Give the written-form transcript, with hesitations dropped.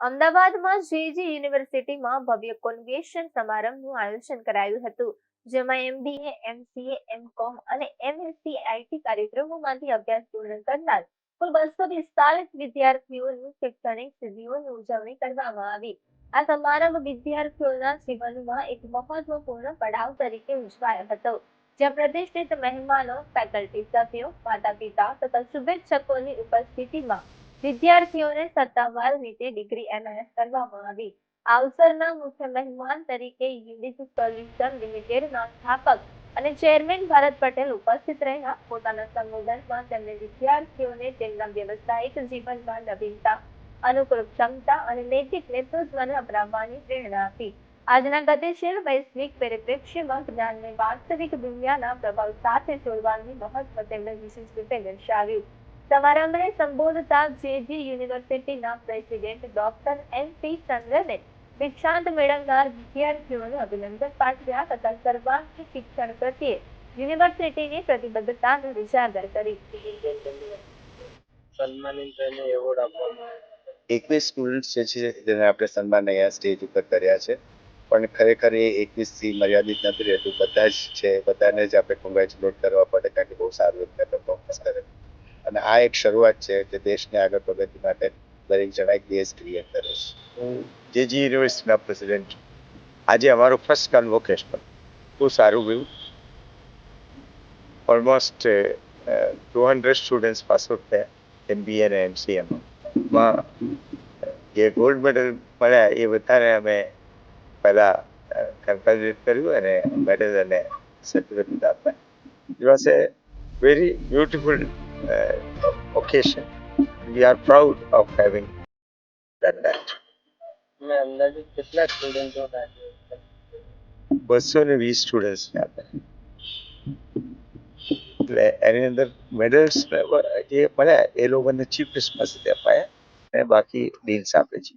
અમદાવાદમાં જેજી યુનિવર્સિટીમાં ભવ્ય કન્વેન્શન સમારંભનું આયોજન કરાયું હતું, જેમાં એમબીએ, એમસીએ, એમકોમ અને એમએસસી આઈટી કાર્યક્રમોમાંથી અભ્યાસ પૂર્ણ કરનાર કુલ 245 વિદ્યાર્થીઓની શૈક્ષણિક સિદ્ધિઓની ઉજવણી કરવામાં આવી. આ સમારંભ વિદ્યાર્થીઓના જીવનમાં એક મહત્વપૂર્ણ પડાવ તરીકે ઉજવાયો હતો, જ્યાં પ્રતિષ્ઠિત મહેમાનો, ફેકલ્ટી સભ્યો, માતા-પિતા તથા શુભેચ્છકોની ઉપસ્થિતિમાં વિદ્યાર્થીઓને સત્તાવાર રીતે ડિગ્રી એનાયત કરવામાં આવી. આ અવસરના મુખ્ય મહેમાન તરીકે યુનિક સોલ્યુશન લિમિટેડના સ્થાપક અને ચેરમેન ભરત પટેલ ઉપસ્થિત રહ્યા. પોતાના સંબોધનમાં તેમણે વિદ્યાર્થીઓને તેમના વ્યવસાયિક જીવનમાં નવીનતા, અનુકૂળ ક્ષમતા અને નૈતિક નેતૃત્વને અપનાવવાની પ્રેરણા આપી. આજના ગતિશીલ વૈશ્વિક પરિપ્રેક્ષ્યમાં જ્ઞાનને વાસ્તવિક દુનિયાના પ્રભાવ સાથે જોડવાની મહત્વ તેમણે વિશેષ રૂપે દર્શાવ્યું. સમારંભને સંબોધતા જેજી યુનિવર્સિટીના પ્રેસિડેન્ટ ડોક્ટર એમ.પી. ચંદ્રને દીક્ષાંત મેળવનાર વિદ્યાર્થીઓને અભિનંદન પાઠવ્યા તથા સર્વાંગી શિક્ષણ પ્રત્યે યુનિવર્સિટીની પ્રતિબદ્ધતાને ઉજાગર કરી. સન્માનિત થઈને એવોર્ડ આપવામાં 21 સ્ટુડન્ટ્સ જે છે જેને આપણે સન્માન અહીંયા સ્ટેજ ઉપર કર્યા છે, પણ ખરેખર એ 21થી મર્યાદિત નથી રહેતું. બધા જ છે, બધાને જ આપણે કોંગ્રેચ્યુલેટ કરવા પડે, કારણ કે બહુ સારું રીતે પરફોર્મન્સ કરે. અને આ એક શરૂઆત છે કે દેશને આગળ પ્રગતિ માટે દરેક જણા એક બેઝ ક્રિએટ કરે છે. હું જેજી યુનિવર્સિટીના પ્રેસિડેન્ટ, આજે અમારું ફર્સ્ટ કન્વોકેશન બહુ સારું ગયું. ઓલમોસ્ટ 200 સ્ટુડન્ટ્સ પાસ આઉટ થયા એમબીએ અને એમસીએમાં. જે ગોલ્ડ મેડલ મળ્યા એ બધાને અમે પહેલાં કન્ગ્રેચ્યુલેટ કર્યું અને મેડલ અને સર્ટિફિકેટ આપ્યા. It was A very beautiful occasion. We are proud of having done that. મેં અંદાજિત કેટલા સ્ટુડન્ટો 220 સ્ટુડન્ટ્સને આપ્યા. એટલે એની અંદર મેડલ્સ જે મળ્યા એ લોકોને ચીફ ગેસ્ટ પાસેથી અપાયા અને બાકી ડીન્સ આપે છે.